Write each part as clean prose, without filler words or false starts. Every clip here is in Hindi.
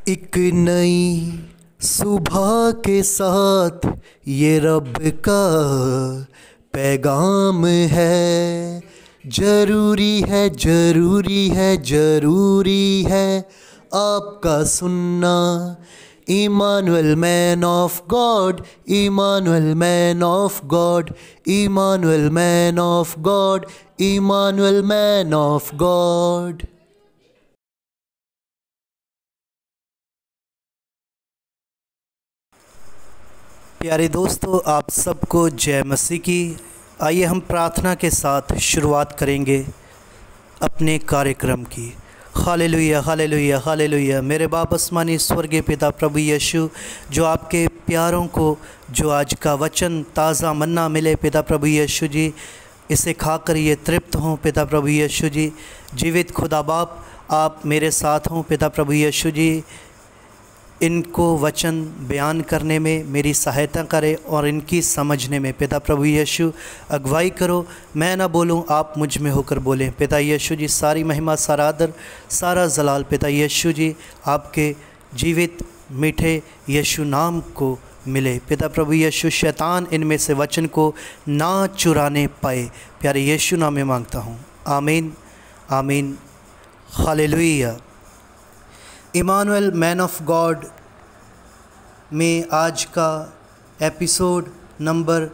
एक नई सुबह के साथ ये रब का पैगाम है। ज़रूरी है ज़रूरी है ज़रूरी है आपका सुनना। Emmanuel man of God, Emmanuel man of God, Emmanuel man of God, Emmanuel man of God. प्यारे दोस्तों, आप सबको जय मसीह की। आइए हम प्रार्थना के साथ शुरुआत करेंगे अपने कार्यक्रम की। Hallelujah hallelujah hallelujah. मेरे बाप आसमानी स्वर्गीय पिता प्रभु यीशु, जो आपके प्यारों को जो आज का वचन ताज़ा मन्ना मिले पिता प्रभु यीशु जी, इसे खाकर ये तृप्त हों पिता प्रभु यीशु जी। जीवित खुदा बाप, आप मेरे साथ हों पिता प्रभु यीशु जी। इनको वचन बयान करने में मेरी सहायता करें और इनकी समझने में पिता प्रभु यीशु अगुवाई करो। मैं ना बोलूं, आप मुझ में होकर बोलें पिता यीशु जी। सारी महिमा, सारा आदर, सारा जलाल पिता यीशु जी आपके जीवित मीठे यीशु नाम को मिले पिता प्रभु यीशु। शैतान इनमें से वचन को ना चुराने पाए, प्यारे यीशु नाम में मांगता हूँ, आमीन आमीन हालेलुया। इमानुएल मैन ऑफ गॉड में आज का एपिसोड नंबर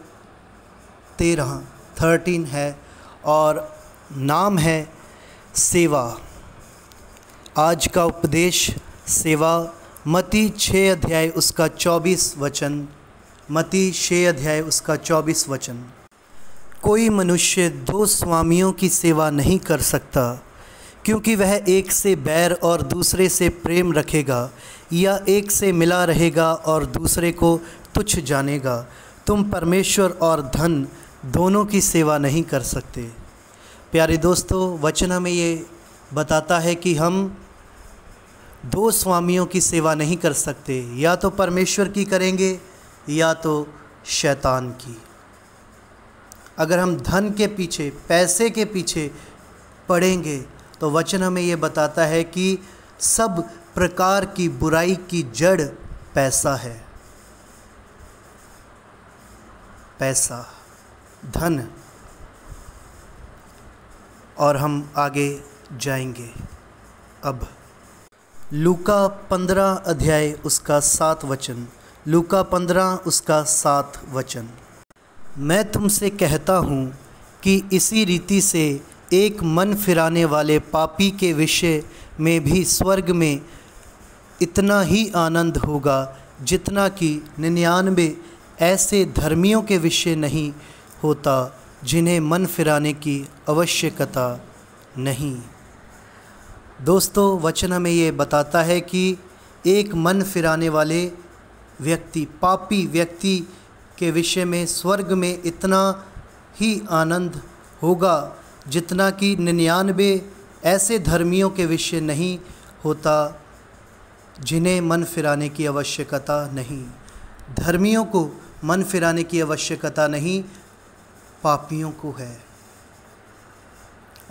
13 है और नाम है सेवा। आज का उपदेश सेवा, मत्ती 6 अध्याय उसका 24 वचन। मत्ती 6 अध्याय उसका 24 वचन। कोई मनुष्य 2 स्वामियों की सेवा नहीं कर सकता, क्योंकि वह एक से बैर और दूसरे से प्रेम रखेगा, या एक से मिला रहेगा और दूसरे को तुच्छ जानेगा। तुम परमेश्वर और धन दोनों की सेवा नहीं कर सकते। प्यारे दोस्तों, वचन हमें ये बताता है कि हम 2 स्वामियों की सेवा नहीं कर सकते, या तो परमेश्वर की करेंगे या तो शैतान की। अगर हम धन के पीछे, पैसे के पीछे पड़ेंगे तो वचन हमें ये बताता है कि सब प्रकार की बुराई की जड़ पैसा है। पैसा, धन। और हम आगे जाएंगे। अब लूका 15 अध्याय उसका 7 वचन। लूका 15 उसका 7 वचन। मैं तुमसे कहता हूँ कि इसी रीति से एक मन फिराने वाले पापी के विषय में भी स्वर्ग में इतना ही आनंद होगा जितना कि 99 ऐसे धर्मियों के विषय नहीं होता जिन्हें मन फिराने की आवश्यकता नहीं। दोस्तों, वचन हमें ये बताता है कि एक मन फिराने वाले व्यक्ति, पापी व्यक्ति के विषय में स्वर्ग में इतना ही आनंद होगा जितना कि 99 ऐसे धर्मियों के विषय नहीं होता जिन्हें मन फिराने की आवश्यकता नहीं। धर्मियों को मन फिराने की आवश्यकता नहीं, पापियों को है।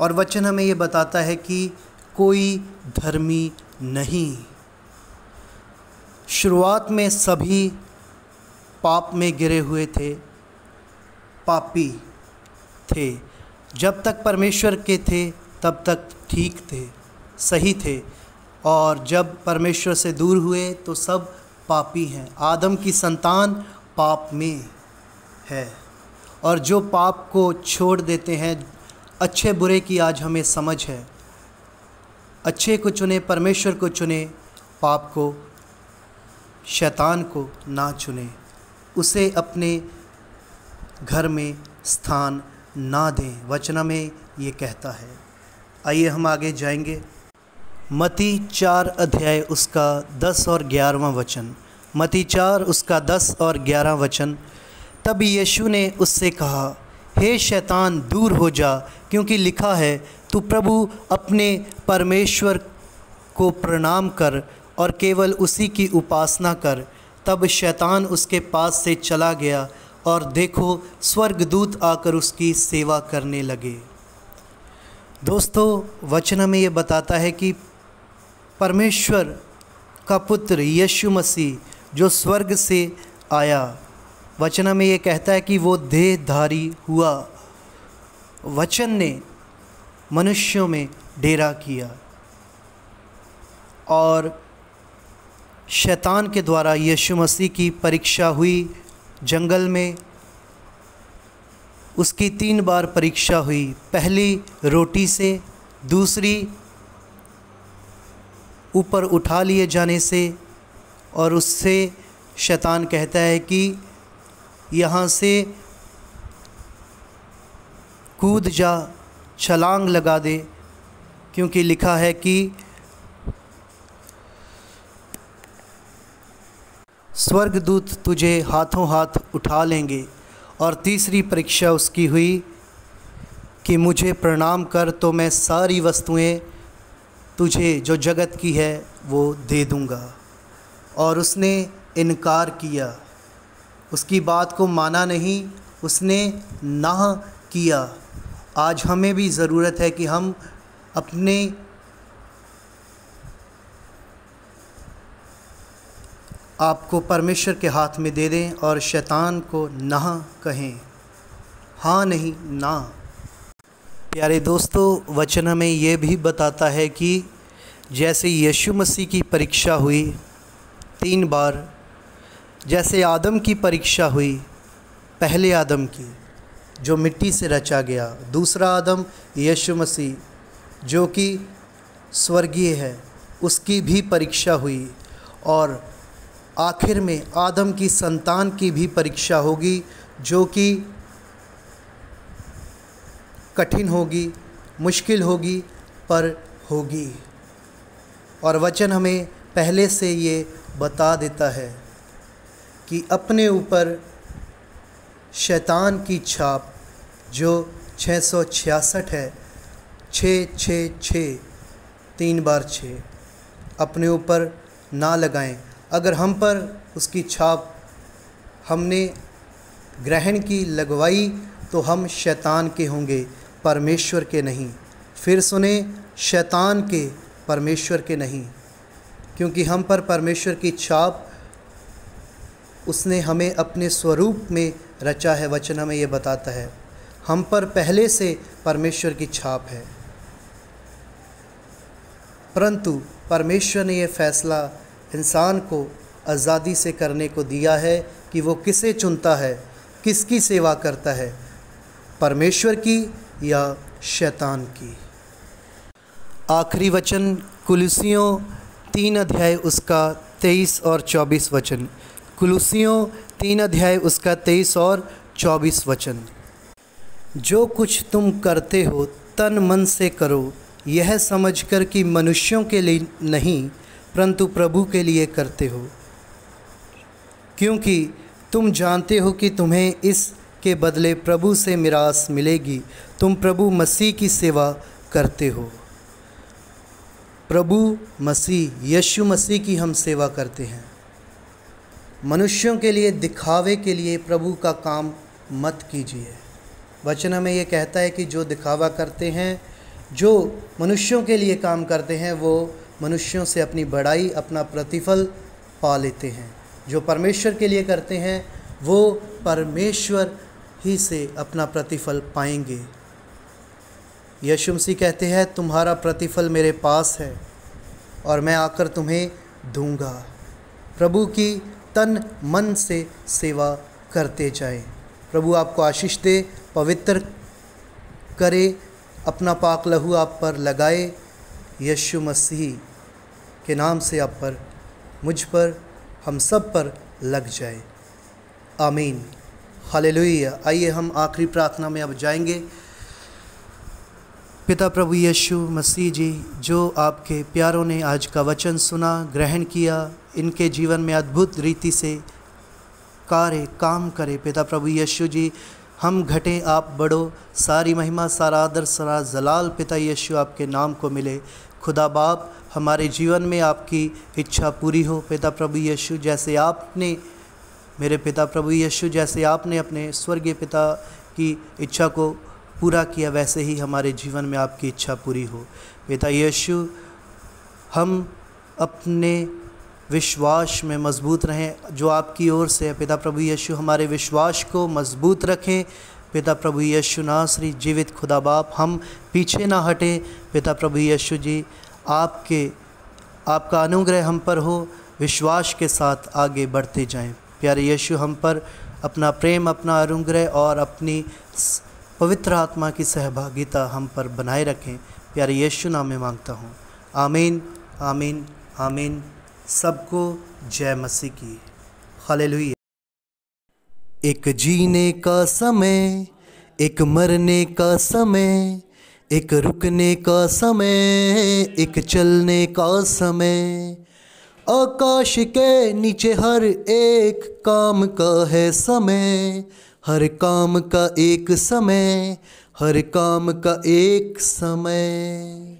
और वचन हमें ये बताता है कि कोई धर्मी नहीं। शुरुआत में सभी पाप में गिरे हुए थे, पापी थे। जब तक परमेश्वर के थे तब तक ठीक थे, सही थे, और जब परमेश्वर से दूर हुए तो सब पापी हैं। आदम की संतान पाप में है, और जो पाप को छोड़ देते हैं, अच्छे बुरे की आज हमें समझ है, अच्छे को चुने, परमेश्वर को चुने, पाप को, शैतान को ना चुने, उसे अपने घर में स्थान ना दें। वचन में ये कहता है। आइए हम आगे जाएंगे। मत्ती 4 अध्याय उसका 10 और 11वां वचन। मत्ती 4 उसका 10 और 11 वचन। तब यीशु ने उससे कहा, हे शैतान, दूर हो जा, क्योंकि लिखा है, तू प्रभु अपने परमेश्वर को प्रणाम कर और केवल उसी की उपासना कर। तब शैतान उसके पास से चला गया, और देखो, स्वर्गदूत आकर उसकी सेवा करने लगे। दोस्तों, वचन हमें ये बताता है कि परमेश्वर का पुत्र यीशु मसीह जो स्वर्ग से आया। वचन में ये कहता है कि वो देहधारी हुआ, वचन ने मनुष्यों में डेरा किया और शैतान के द्वारा यीशु मसीह की परीक्षा हुई जंगल में। उसकी 3 बार परीक्षा हुई, पहली रोटी से, दूसरी ऊपर उठा लिए जाने से, और उससे शैतान कहता है कि यहाँ से कूद जा, छलांग लगा दे, क्योंकि लिखा है कि स्वर्गदूत तुझे हाथों हाथ उठा लेंगे। और तीसरी परीक्षा उसकी हुई कि मुझे प्रणाम कर तो मैं सारी वस्तुएं तुझे जो जगत की है वो दे दूंगा। और उसने इनकार किया, उसकी बात को माना नहीं, उसने ना किया। आज हमें भी ज़रूरत है कि हम अपने आपको परमेश्वर के हाथ में दे दें और शैतान को ना कहें, हाँ नहीं ना। प्यारे दोस्तों, वचन हमें ये भी बताता है कि जैसे यीशु मसीह की परीक्षा हुई 3 बार, जैसे आदम की परीक्षा हुई, पहले आदम की जो मिट्टी से रचा गया, दूसरा आदम यीशु मसीह जो कि स्वर्गीय है, उसकी भी परीक्षा हुई, और आखिर में आदम की संतान की भी परीक्षा होगी जो कि कठिन होगी, मुश्किल होगी, पर होगी। और वचन हमें पहले से ये बता देता है कि अपने ऊपर शैतान की छाप जो 666 है, 666, 3 बार 6, अपने ऊपर ना लगाएं। अगर हम पर उसकी छाप हमने ग्रहण की लगवाई तो हम शैतान के होंगे, परमेश्वर के नहीं। फिर सुने, शैतान के, परमेश्वर के नहीं, क्योंकि हम पर परमेश्वर की छाप, उसने हमें अपने स्वरूप में रचा है। वचन हमें ये बताता है हम पर पहले से परमेश्वर की छाप है। परंतु परमेश्वर ने ये फैसला इंसान को आज़ादी से करने को दिया है कि वो किसे चुनता है, किसकी सेवा करता है, परमेश्वर की या शैतान की। आखिरी वचन कुलुसियों 3 अध्याय उसका 23 और 24 वचन। कुलुसियों 3 अध्याय उसका 23 और 24 वचन। जो कुछ तुम करते हो तन मन से करो, यह समझकर कि मनुष्यों के लिए नहीं परंतु प्रभु के लिए करते हो, क्योंकि तुम जानते हो कि तुम्हें इसके बदले प्रभु से मिरास मिलेगी। तुम प्रभु मसीह की सेवा करते हो। प्रभु मसीह, यीशु मसीह की हम सेवा करते हैं। मनुष्यों के लिए, दिखावे के लिए प्रभु का काम मत कीजिए। वचन हमें ये कहता है कि जो दिखावा करते हैं, जो मनुष्यों के लिए काम करते हैं, वो मनुष्यों से अपनी बड़ाई, अपना प्रतिफल पा लेते हैं। जो परमेश्वर के लिए करते हैं वो परमेश्वर ही से अपना प्रतिफल पाएंगे। यीशु मसीह कहते हैं तुम्हारा प्रतिफल मेरे पास है और मैं आकर तुम्हें दूंगा। प्रभु की तन मन से सेवा करते जाएं। प्रभु आपको आशीष दे, पवित्र करे, अपना पाक लहू आप पर लगाए। यीशु मसीह के नाम से आप पर, मुझ पर, हम सब पर लग जाए। आमीन, हालेलुया। आइए हम आखिरी प्रार्थना में अब जाएंगे। पिता प्रभु यीशु मसीह जी, जो आपके प्यारों ने आज का वचन सुना, ग्रहण किया, इनके जीवन में अद्भुत रीति से कार्य काम करे। पिता प्रभु यीशु जी, हम घटे आप बढ़ो, सारी महिमा, सारा आदर, सारा जलाल पिता यीशु आपके नाम को मिले। खुदा बाप, हमारे जीवन में आपकी इच्छा पूरी हो। पिता प्रभु यीशु, जैसे आपने मेरे पिता प्रभु यीशु, जैसे आपने अपने स्वर्गीय पिता की इच्छा को पूरा किया, वैसे ही हमारे जीवन में आपकी इच्छा पूरी हो। पिता यीशु, हम अपने विश्वास में मजबूत रहें जो आपकी ओर से है। पिता प्रभु यीशु हमारे विश्वास को मजबूत रखें। पिता प्रभु यीशु नासरी जीवित खुदा बाप, हम पीछे ना हटें। पिता प्रभु यीशु जी, आपका अनुग्रह हम पर हो, विश्वास के साथ आगे बढ़ते जाएं। प्यारे यीशु, हम पर अपना प्रेम, अपना अनुग्रह और अपनी पवित्र आत्मा की सहभागिता हम पर बनाए रखें। प्यारे यीशु नाम में मांगता हूँ, आमीन आमीन आमीन। सबको जय मसीह की। हालेलुया। एक जीने का समय, एक मरने का समय, एक रुकने का समय, एक चलने का समय। आकाश के नीचे हर एक काम का है समय, हर काम का एक समय, हर काम का एक समय।